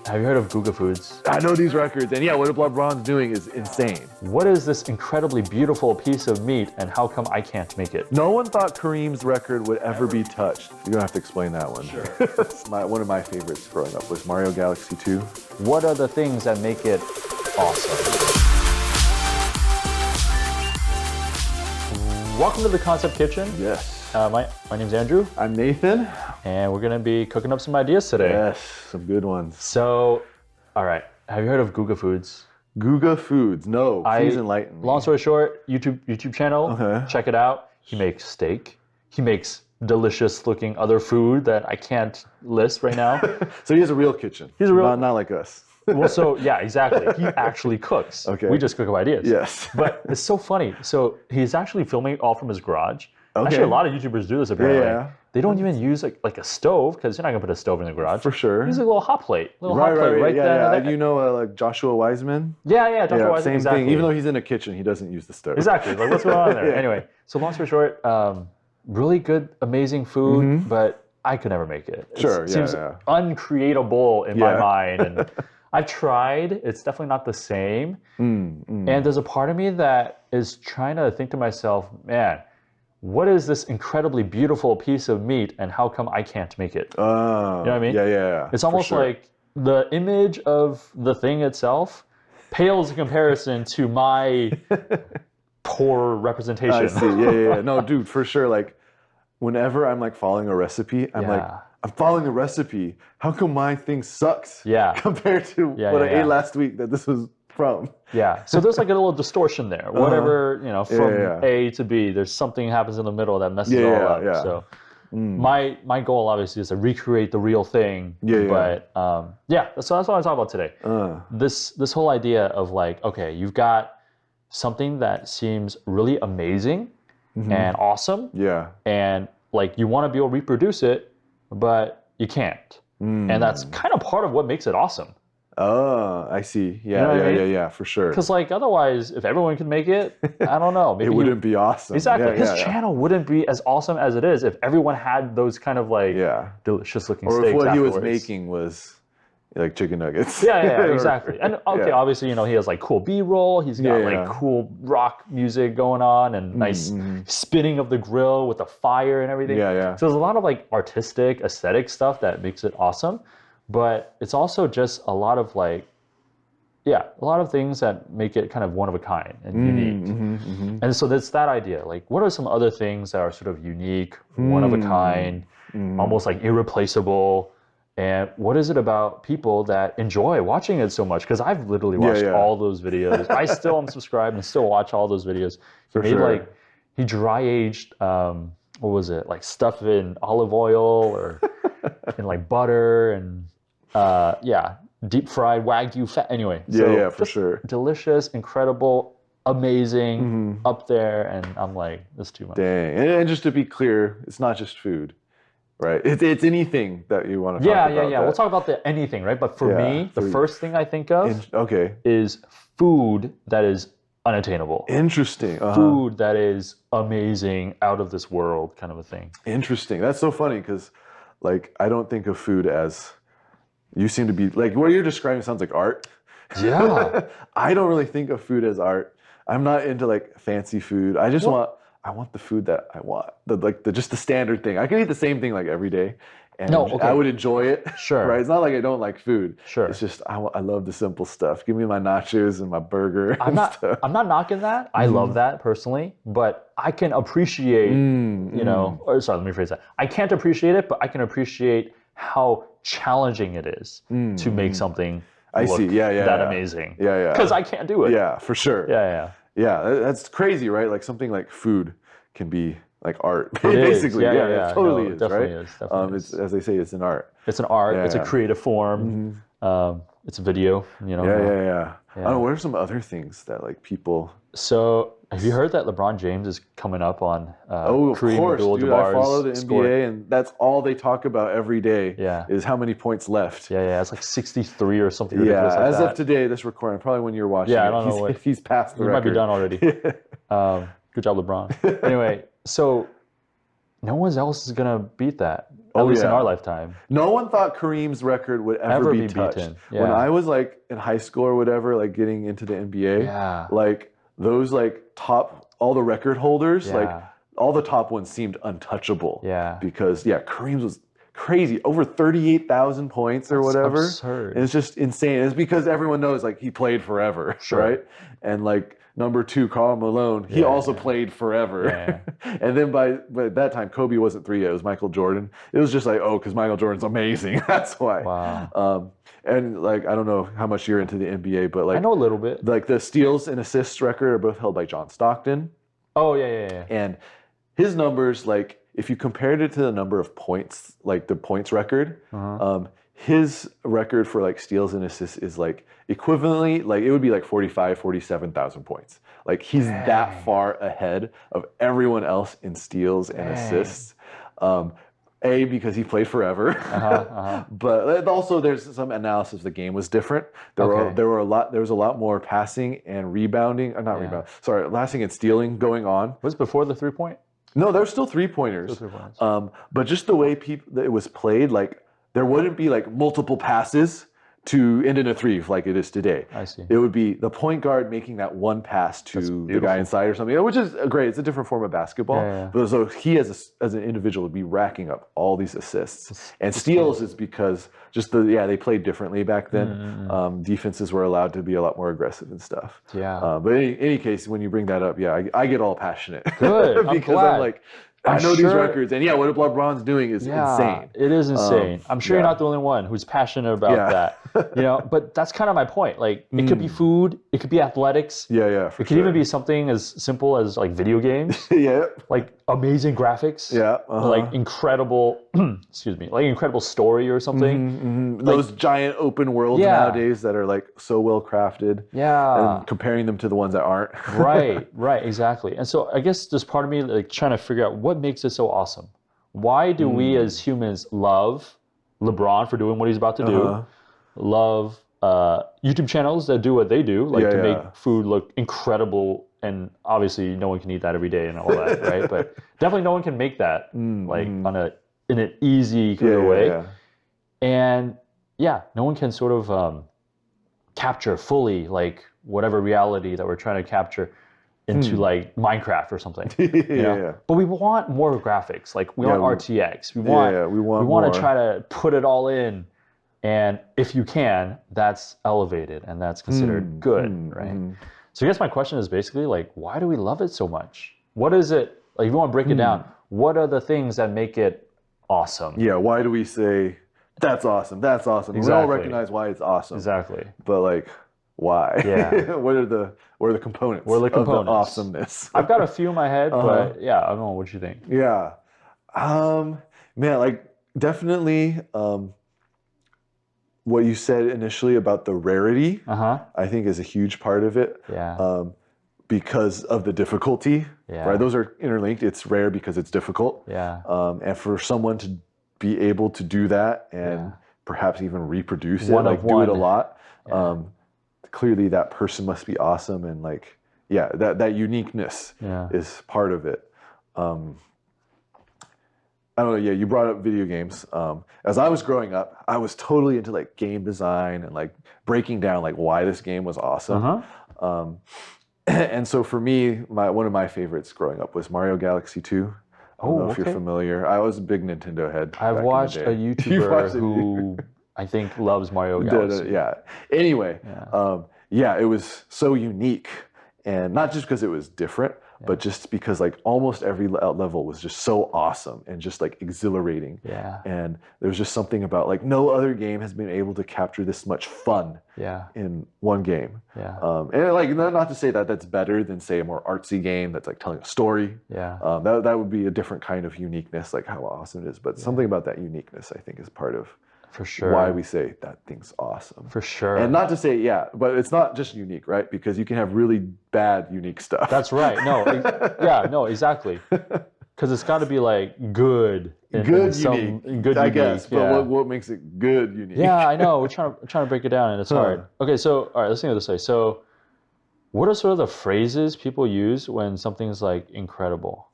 Have you heard of Guga Foods? I know these records, and yeah, what LeBron's doing is insane. What is this incredibly beautiful piece of meat, and how come I can't make it? No one thought Kareem's record would ever be touched. You're gonna have to explain that one. Sure. One of my favorites growing up was Mario Galaxy 2. What are the things that make it awesome? Welcome to the Concept Kitchen. Yes. My name's Andrew. I'm Nathan. And we're gonna be cooking up some ideas today. Yes, some good ones. So, all right, have you heard of Guga Foods? Guga Foods, no, please enlighten me. Long story short, YouTube channel, Okay. Check it out. He makes steak. He makes delicious looking other food that I can't list right now. So he has a real kitchen. He's a real, not like us. Well, so yeah, exactly. He actually cooks. Okay. We just cook up ideas. Yes. But it's so funny. So he's actually filming it all from his garage. Okay. Actually, a lot of YouTubers do this apparently. Yeah. They don't even use like a stove because you're not gonna put a stove in the garage. For sure. Use a little hot plate. Right there. Yeah. Do you know like Joshua Wiseman? Yeah, Dr. Wiseman, same exactly. thing. Even though he's in a kitchen, he doesn't use the stove. Exactly. Like, what's going on there? Yeah. Anyway, so long story short, really good, amazing food, but I could never make it. It seems uncreatable in my mind. And I've tried. It's definitely not the same. And there's a part of me that is trying to think to myself, man, what is this incredibly beautiful piece of meat, and how come I can't make it? You know what I mean? Yeah. It's almost like the image of the thing itself pales in comparison to my poor representation. I see. Yeah. No, dude, for sure. Like, whenever I'm like following a recipe, I'm like, I'm following the recipe. How come my thing sucks? Compared to what I ate last week that this was from. Yeah. So there's like a little distortion there. Whatever, from A to B, there's something happens in the middle that messes it all up. So my goal obviously is to recreate the real thing. But so that's what I talk about today. This whole idea of like, okay, you've got something that seems really amazing and awesome. And like you want to be able to reproduce it, but you can't. And that's kind of part of what makes it awesome. Oh, I see. You know what I mean? Yeah, for sure. Because like otherwise, if everyone could make it, I don't know. Maybe it wouldn't be awesome. Exactly. His channel wouldn't be as awesome as it is if everyone had those kind of like delicious looking steaks. Or if what afterwards. he was making was like chicken nuggets. Yeah, exactly. And obviously, he has like cool B-roll. He's got like cool rock music going on and nice spinning of the grill with the fire and everything. So there's a lot of like artistic, aesthetic stuff that makes it awesome. But it's also just a lot of like, a lot of things that make it kind of one of a kind and unique. And so that's that idea. Like, what are some other things that are sort of unique, one of a kind, almost like irreplaceable? And what is it about people that enjoy watching it so much? Because I've literally watched all those videos. I still am subscribed and still watch all those videos. He dry aged, what was it? Like stuff in olive oil or in like butter and deep fried Wagyu fat. Anyway, for sure. Delicious, incredible, amazing, up there, and I'm like, this is too much. Dang, and just to be clear, it's not just food, right? It's anything that you want to talk about. We'll talk about the anything, right? But for me, the first thing I think of is food that is unattainable. Interesting. Food that is amazing, out of this world, kind of a thing. Interesting. That's so funny because, like, I don't think of food as. You seem to be like what you're describing sounds like art. Yeah. I don't really think of food as art. I'm not into like fancy food. I just want the food that I want. Just the standard thing. I can eat the same thing like every day. And I would enjoy it. Sure. Right? It's not like I don't like food. Sure. It's just I love the simple stuff. Give me my nachos and my burger. I'm not knocking that. I love that personally, but I can appreciate, or sorry, let me phrase that. I can't appreciate it, but I can appreciate how challenging it is to make something that amazing. Because I can't do it. Yeah, for sure. Yeah. That's crazy, right? Like something like food can be like art, basically. It totally is, definitely right? Is, definitely it's, as they say, it's an art. It's an art. It's a creative form. It's a video. I don't know. What are some other things that like people? So have you heard that LeBron James is coming up on of course, dude. I follow the NBA, and that's all they talk about every day. Is how many points left. It's like 63 or something ridiculous like as of today, this recording, probably when you're watching. I don't know he's past the record. He might be done already. Good job, LeBron. Anyway, so no one else is gonna beat that. At least in our lifetime. No one thought Kareem's record would ever be touched. Beaten. Yeah. When I was like in high school or whatever, like getting into the NBA, like those like top, all the record holders, like all the top ones seemed untouchable. Yeah. Because Kareem's was crazy, over 38,000 points or whatever. Absurd. And it's just insane. It's because everyone knows like he played forever, right? And like number 2, Karl Malone, he also played forever. Yeah. And then by that time, Kobe wasn't 3 yet. It was Michael Jordan. It was just like, because Michael Jordan's amazing. That's why. Wow. And like, I don't know how much you're into the NBA, but like, I know a little bit. Like the steals and assists record are both held by John Stockton. Oh, yeah. And his numbers, like, if you compared it to the number of points, like the points record, his record for like steals and assists is like equivalently, like it would be like 47,000 points. Like he's that far ahead of everyone else in steals and assists. Because he played forever, but also there's some analysis. The game was different. There was a lot more passing and rebounding. Passing and stealing going on. Was it before the 3-point? No, there were still 3-pointers. But just the way it was played, like there wouldn't be like multiple passes to end in a 3 like it is today. I see. It would be the point guard making that one pass to the guy inside or something, which is great. It's a different form of basketball. But so he as an individual would be racking up all these assists. And steals is because just they played differently back then. Defenses were allowed to be a lot more aggressive and stuff. Yeah. But in any case, when you bring that up, I get all passionate. Good. Because I'm like, I know these records, and what LeBron's doing is insane. It is insane. I'm sure you're not the only one who's passionate about that. But that's kind of my point. Like, it could be food, it could be athletics. It could even be something as simple as like video games. Like amazing graphics. Like incredible, like incredible story or something. Like, those giant open worlds nowadays that are like so well crafted. And comparing them to the ones that aren't. Right, exactly. And so I guess there's part of me like trying to figure out what makes it so awesome. Why do we as humans love LeBron for doing what he's about to do? Love YouTube channels that do what they do, like to make food look incredible, and obviously no one can eat that every day and all that, right? But definitely no one can make that like in an easy kind of way. And no one can sort of capture fully like whatever reality that we're trying to capture into like Minecraft or something. But we want more graphics. Like we want RTX. We want to try to put it all in. And if you can, that's elevated and that's considered good, right? So I guess my question is basically like, why do we love it so much? What is it, like if you want to break it down, what are the things that make it awesome? Why do we say, that's awesome, that's awesome? Exactly. We all recognize why it's awesome. Exactly. But like, why? What are the components? What are the components? Of the awesomeness? I've got a few in my head, but I don't know. What do you think? Man, like definitely what you said initially about the rarity, I think is a huge part of it. Because of the difficulty, right? Those are interlinked. It's rare because it's difficult. And for someone to be able to do that and perhaps even reproduce it, like do it a lot. Clearly that person must be awesome, and like that uniqueness is part of it. I don't know, you brought up video games. As I was growing up, I was totally into like game design and like breaking down like why this game was awesome. And so for me, one of my favorites growing up was Mario Galaxy 2. I don't know if you're familiar. I was a big Nintendo head. I've watched a YouTuber who I think loves Mario Galaxy. Anyway, it was so unique, and not just because it was different, but just because like almost every level was just so awesome and just like exhilarating. And there was just something about like no other game has been able to capture this much fun in one game. And like not to say that that's better than say a more artsy game that's like telling a story. That would be a different kind of uniqueness, like how awesome it is. But something about that uniqueness, I think, is part of why we say that thing's awesome. For sure. And not to say, but it's not just unique, right? Because you can have really bad unique stuff. That's right. No, exactly. Because it's got to be like good. Unique, I guess. But what makes it good unique? I know. We're trying to break it down, and it's hard. Okay, so all right, let's think of it this way. So, what are sort of the phrases people use when something's like incredible?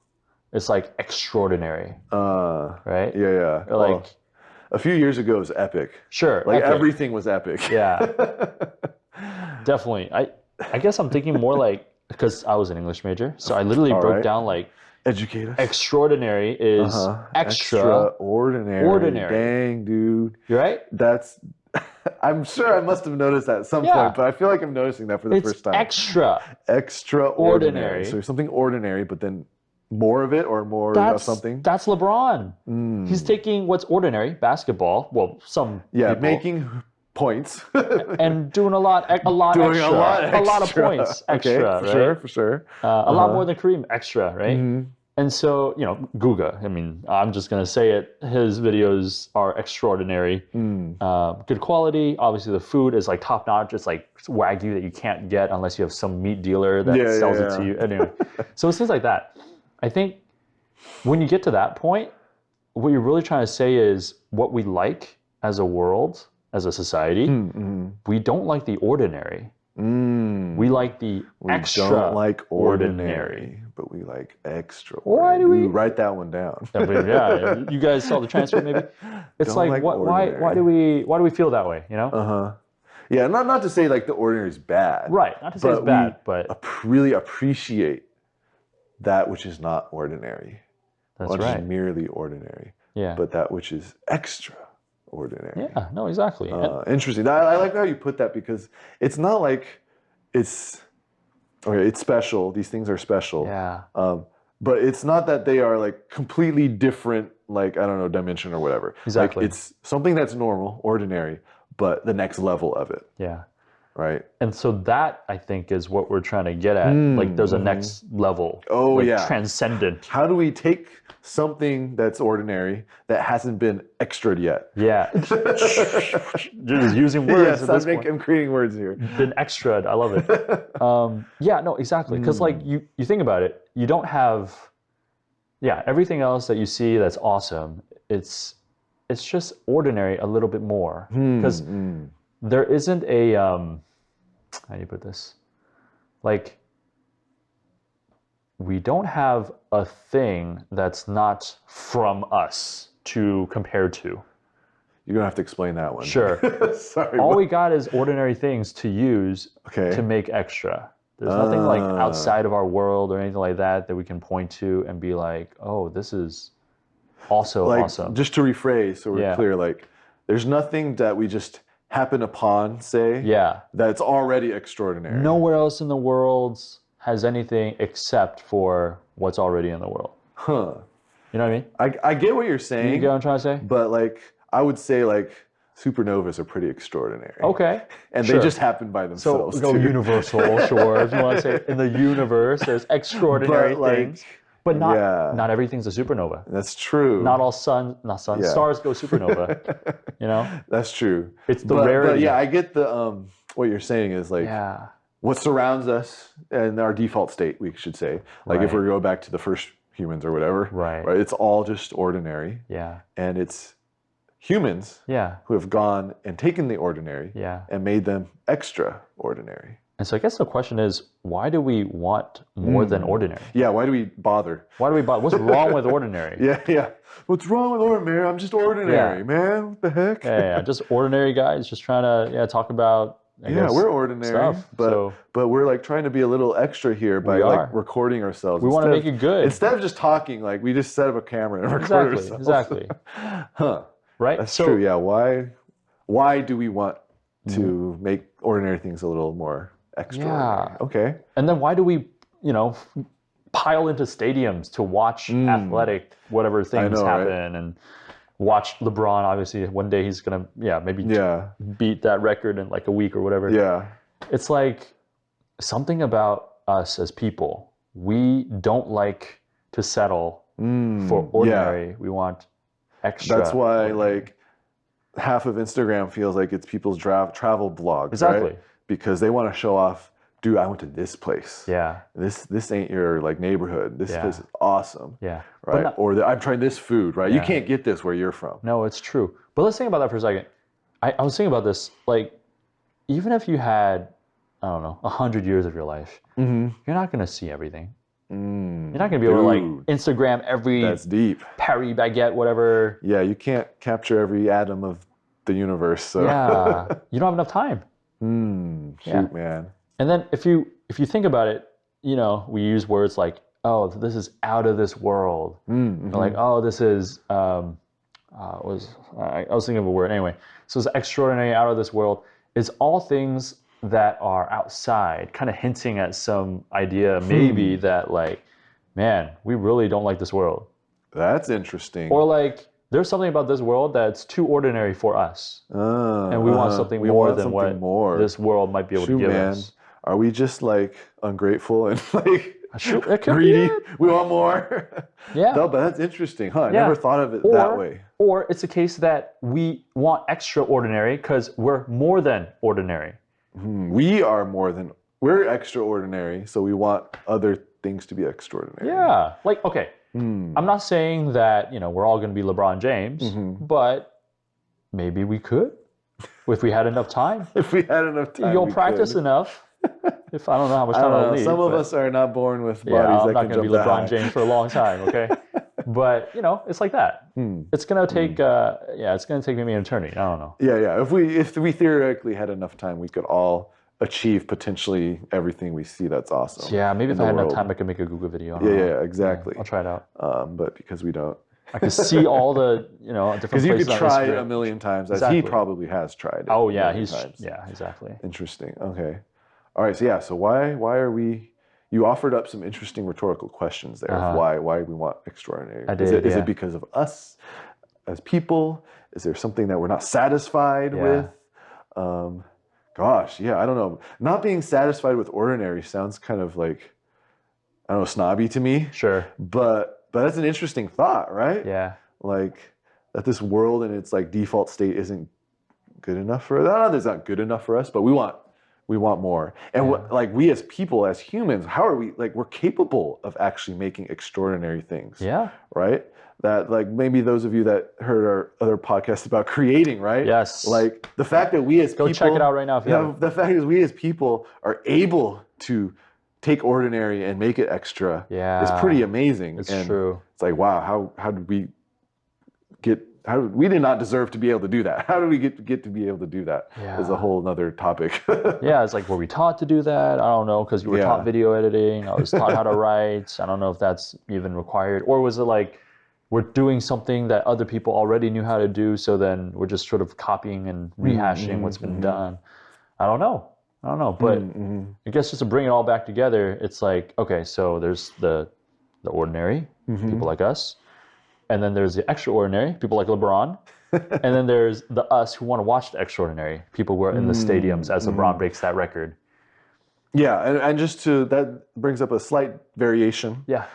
it's like extraordinary. Right? Yeah. Or like a few years ago it was epic. Sure. Like everything was epic. Yeah. Definitely. I guess I'm thinking more like, because I was an English major, so I literally broke down like, educate us. Extraordinary is extraordinary. Ordinary. Dang, dude. You're right? That's, I'm sure I must have noticed that at some point, but I feel like I'm noticing that for the first time. Extraordinary. So there's something ordinary, but then more of it or more of something. That's LeBron. He's taking what's ordinary, basketball, well, some people, making points and doing a lot extra. A lot of points extra, right? For sure. A lot more than Kareem extra, right? And so, Guga, I mean, I'm just going to say it. His videos are extraordinary. Good quality. Obviously, the food is like top notch. It's like Wagyu that you can't get unless you have some meat dealer that sells it to you. Anyway, so it's things like that. I think when you get to that point, what you're really trying to say is what we like as a world, as a society, we don't like the ordinary. We like the extra. We don't like ordinary, but we like extra. Why do we write that one down? Yeah, you guys saw the transcript, maybe. It's like why do we feel that way? Yeah, not to say like the ordinary is bad. Right, not to say it's bad, but really appreciate that which is not ordinary. That's right. Is merely ordinary. Yeah. But that which is extraordinary. Yeah, no, exactly. Interesting. I like how you put that because it's not like it's special. These things are special. Yeah. But it's not that they are like completely different, like, I don't know, dimension or whatever. Exactly. Like it's something that's normal, ordinary, but the next level of it. Yeah. Right. And so that, I think, is what we're trying to get at. Like there's a next level. Oh, yeah. Transcendent. How do we take something that's ordinary that hasn't been extra'd yet? Yeah. You're just using words at this point. I'm creating words here. Been extra'd. I love it. Yeah, no, exactly. Because like you think about it, you don't have, everything else that you see that's awesome, it's just ordinary a little bit more. Because there isn't a, how do you put this? Like, we don't have a thing that's not from us to compare to. You're going to have to explain that one. Sure. Sorry. All we got is ordinary things to use to make extra. There's nothing like outside of our world or anything like that we can point to and be like, oh, this is also awesome. Just to rephrase so we're clear, like, there's nothing that we just happen upon, say, that's already extraordinary. Nowhere else in the world has anything except for what's already in the world. Huh. You know what I mean? I get what you're saying. You get what I'm trying to say? But like, I would say like supernovas are pretty extraordinary. Okay. And they just happen by themselves. So go universal, sure. If you want to say in the universe, there's extraordinary things. But not everything's a supernova. That's true. Not all stars go supernova. That's true. It's the rarity. But I get the what you're saying is like what surrounds us and our default state, we should say. Like if we go back to the first humans or whatever, right? It's all just ordinary. Yeah. And it's humans who have gone and taken the ordinary and made them extraordinary. And so I guess the question is, why do we want more than ordinary? Yeah, why do we bother? What's wrong with ordinary? Yeah. What's wrong with ordinary? I'm just ordinary, man. What the heck? Yeah. Just ordinary guys just trying to talk about we're ordinary stuff. But we're like trying to be a little extra here by like recording ourselves. We want to make it good. Instead of just talking, like we just set up a camera and record ourselves. Exactly. Right? That's true, yeah. Why do we want to make ordinary things a little more extraordinary? Yeah. Okay. And then why do we, pile into stadiums to watch athletic whatever things happen and watch LeBron? Obviously, one day he's gonna beat that record in like a week or whatever. Yeah. It's like something about us as people. We don't like to settle for ordinary. Yeah. We want extra. That's why like half of Instagram feels like it's people's travel blogs. Exactly. Right? Because they want to show off, dude, I went to this place. Yeah. This ain't your like neighborhood. This place is awesome. Yeah. Right. Or I'm trying this food, right? Yeah. You can't get this where you're from. No, it's true. But let's think about that for a second. I was thinking about this, like, even if you had, I don't know, 100 years of your life, you're not going to see everything. You're not going to be able to like Instagram every that's deep. Paris baguette, whatever. Yeah, you can't capture every atom of the universe. So. Yeah, you don't have enough time. Shoot, man. And then if you think about it, you know, we use words like, oh, this is out of this world. Or like, oh, this is, I was thinking of a word anyway. So it's extraordinary, out of this world. It's all things that are outside, kind of hinting at some idea maybe that like, man, we really don't like this world. That's interesting. Or like, there's something about this world that's too ordinary for us. And we want something more than what this world might be able to give us. Are we just like ungrateful and like greedy? We want more. Yeah. No, but that's interesting, huh? I never thought of it that way. Or it's a case that we want extraordinary because we're more than ordinary. We're extraordinary, so we want other things to be extraordinary. Yeah. Like, okay, I'm not saying that, you know, we're all going to be LeBron James, but maybe we could if we had enough time. If we had enough time. You'll practice enough. If I don't know how much time I'll need. Some of us are not born with bodies that can jump that high. I'm not going to be LeBron James for a long time, okay? But, you know, it's like that. It's going to take, it's going to take maybe an eternity. I don't know. Yeah. If we theoretically had enough time, we could all achieve potentially everything we see. That's awesome. Yeah, maybe if I had enough time, I could make a Guga video. Yeah, exactly. I'll try it out. But because we don't. I can see all the, you know, different places. Because you could try it a million times, as he probably has tried it. Oh, yeah, exactly. Interesting. Okay. All right, so why are we? You offered up some interesting rhetorical questions there. Of why we want extraordinary? Is it because of us as people? Is there something that we're not satisfied with? Gosh, I don't know. Not being satisfied with ordinary sounds kind of like, I don't know, snobby to me. Sure. But that's an interesting thought, right? Yeah. Like that this world in its like default state isn't good enough for us. It's not good enough for us, but we want more. And like we as people, as humans, how are we, like we're capable of actually making extraordinary things. Yeah. Right? That like maybe those of you that heard our other podcast about creating, right? Yes. Like the fact that we as people. Go check it out right now if you haven't. The fact is we as people are able to take ordinary and make it extra is pretty amazing. It's true. It's like, wow, how did we we did not deserve to be able to do that. How did we get to be able to do that? Is a whole nother topic. It's like, were we taught to do that? I don't know, because you were taught video editing. I was taught how to write. I don't know if that's even required. Or was it like, we're doing something that other people already knew how to do, so then we're just sort of copying and rehashing what's been done. I don't know, but I guess just to bring it all back together, it's like, okay, so there's the ordinary, people like us, and then there's the extraordinary, people like LeBron, and then there's the us who want to watch the extraordinary, people who are in the stadiums as LeBron breaks that record. Yeah, and just that brings up a slight variation. Yeah.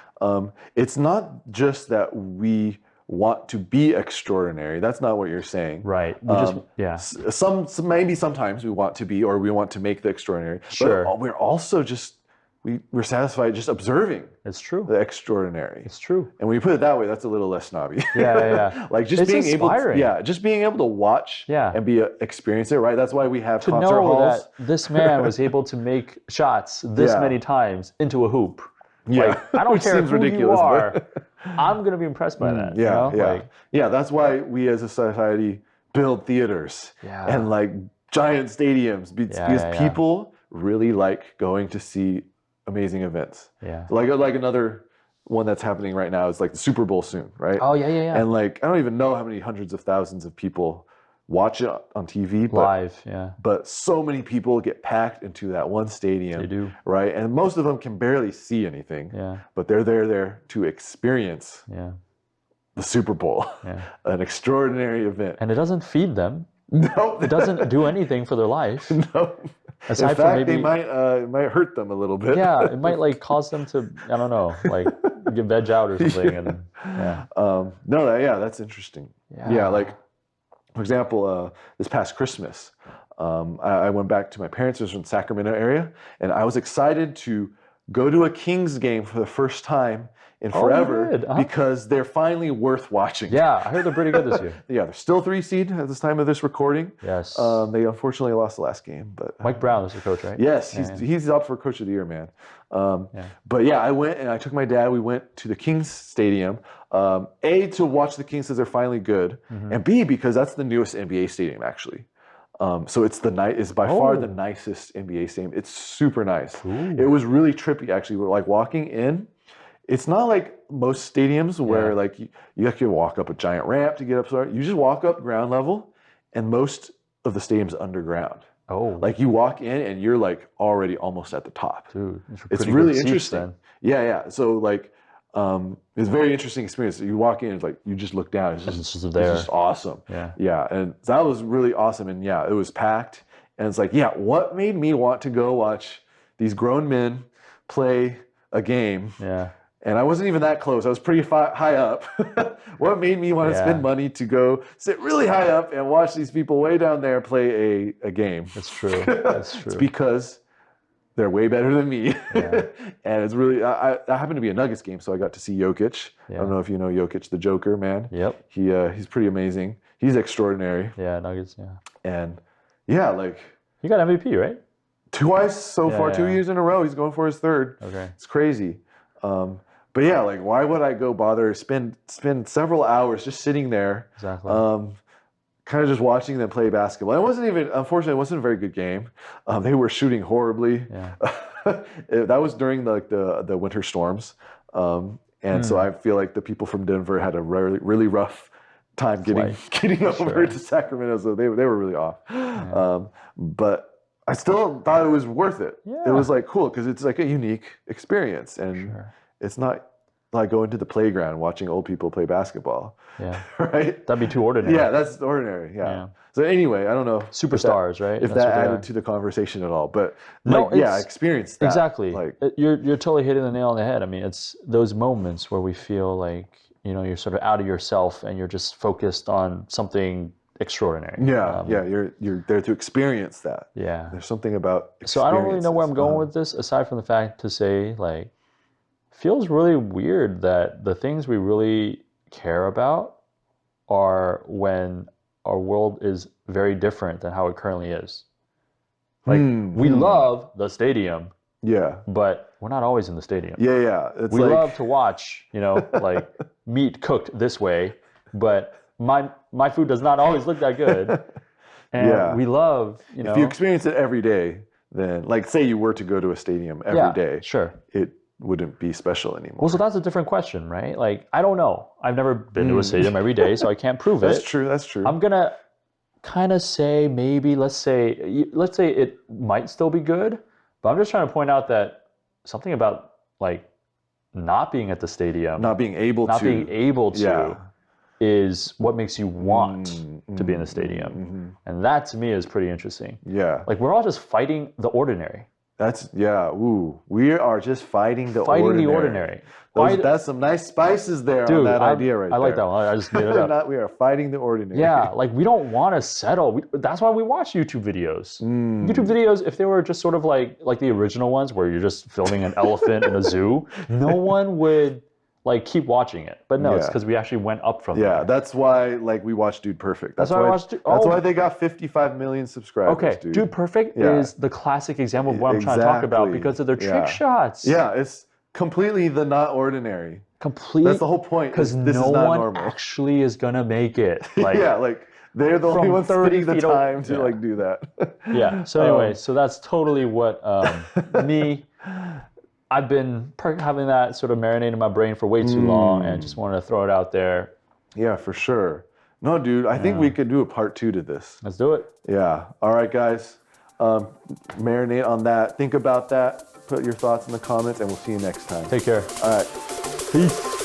It's not just that we want to be extraordinary. That's not what you're saying. Right. Maybe sometimes we want to be, or we want to make the extraordinary. Sure. But we're also just we're satisfied just observing. It's true. The extraordinary. It's true. And when you put it that way, that's a little less snobby. Yeah. Like just it's being inspiring. just being able to watch and experience it, right? That's why we have to concert know halls. That this man was able to make shots this many times into a hoop. Yeah. Like, I don't care who you are. I'm going to be impressed by that. That's why we as a society build theaters and like giant stadiums because people really like going to see amazing events. Yeah. Like another one that's happening right now is like the Super Bowl soon, right? Oh yeah. And like I don't even know how many hundreds of thousands of people watch it on TV, live, but so many people get packed into that one stadium. They do. Right? And most of them can barely see anything. Yeah. But they're there to experience the Super Bowl. Yeah. An extraordinary event. And it doesn't feed them. Nope. It doesn't do anything for their life. No. Aside in fact, they might it might hurt them a little bit. Yeah, it might like cause them to, I don't know, like get veg out or something. And that's interesting. Yeah, like for example, this past Christmas, I went back to my parents' house in the Sacramento area, and I was excited to go to a Kings game for the first time in forever because they're finally worth watching. Yeah, I heard they're pretty good this year. Yeah, they're still 3 seed at this time of this recording. Yes. They unfortunately lost the last game, but Mike Brown is the coach, right? Yes, he's up for Coach of the Year, man. But yeah, I went and I took my dad. We went to the Kings Stadium. A, to watch the Kings because they're finally good, and B, because that's the newest NBA stadium actually. So it's by far the nicest NBA stadium. It's super nice. Ooh. It was really trippy actually. We're like walking in. It's not like most stadiums where like you have to walk up a giant ramp to get up. You just walk up ground level, and most of the stadium's underground. Oh, like you walk in and you're like already almost at the top. Dude, it's really interesting. Yeah. So like, it's a very interesting experience. You walk in, it's like you just look down. It's just awesome. Yeah, and that was really awesome. And yeah, it was packed. And it's like, what made me want to go watch these grown men play a game? Yeah. And I wasn't even that close. I was pretty high up. What made me want to spend money to go sit really high up and watch these people way down there play a game? That's true. That's true. It's because they're way better than me. Yeah. And it's really, I happened to be a Nuggets game, so I got to see Jokic. Yeah. I don't know if you know Jokic, the Joker, man. Yep. He's pretty amazing. He's extraordinary. Yeah, Nuggets, yeah. And yeah, like. He got MVP, right? Twice so far, 2 years in a row. He's going for his third. Okay. It's crazy. But yeah, like why would I go bother spend several hours just sitting there, exactly, kind of just watching them play basketball? Unfortunately, it wasn't a very good game. They were shooting horribly. Yeah. That was during the winter storms, and so I feel like the people from Denver had a really rough time getting over to Sacramento. So they were really off. Yeah. But I still thought it was worth it. Yeah. It was like cool because it's like a unique experience and. Sure. It's not like going to the playground watching old people play basketball. Yeah. Right? That'd be too ordinary. Yeah, that's ordinary. Yeah. So anyway, I don't know. Superstars, right? If that added to the conversation at all. But I experienced that. Exactly. Like, you're totally hitting the nail on the head. I mean, it's those moments where we feel like, you're sort of out of yourself and you're just focused on something extraordinary. Yeah, you're there to experience that. Yeah. There's something about experiences. So I don't really know where I'm going with this, aside from the fact to say, like, feels really weird that the things we really care about are when our world is very different than how it currently is. Like, we love the stadium. Yeah. But we're not always in the stadium. Yeah. We love to watch, like meat cooked this way, but my food does not always look that good. And we love, If you experience it every day, then, like, say you were to go to a stadium every day. Sure. It wouldn't be special anymore. Well, so that's a different question, right? Like, I don't know. I've never been to a stadium every day, so I can't prove it. That's true. I'm going to kind of say maybe, let's say it might still be good, but I'm just trying to point out that something about, like, not being at the stadium. Not being able to. Is what makes you want to be in the stadium. Mm-hmm. And that, to me, is pretty interesting. Yeah. Like, we're all just fighting the ordinary. We are just fighting the ordinary. That's some nice spices there. Dude, on that idea right there. I like that one. I just made it up. We are fighting the ordinary. Yeah, like we don't want to settle. That's why we watch YouTube videos. YouTube videos, if they were just sort of like the original ones where you're just filming an elephant in a zoo, no one would like keep watching it. But no, it's because we actually went up from there. Yeah, that's why we watched Dude Perfect. That's why I watched That's why they got 55 million subscribers. Okay, Dude Perfect is the classic example of what I'm trying to talk about because of their trick shots. Yeah, it's completely the not ordinary. Completely. That's the whole point. Because no one actually is gonna make it. Like, like they're the only ones spending the time to like do that. Yeah. So anyway, so that's totally what I've been having that sort of marinate in my brain for way too long, and just wanted to throw it out there. Yeah, for sure. No, dude, I think we could do a part 2 to this. Let's do it. Yeah. All right, guys. Marinate on that. Think about that. Put your thoughts in the comments, and we'll see you next time. Take care. All right. Peace.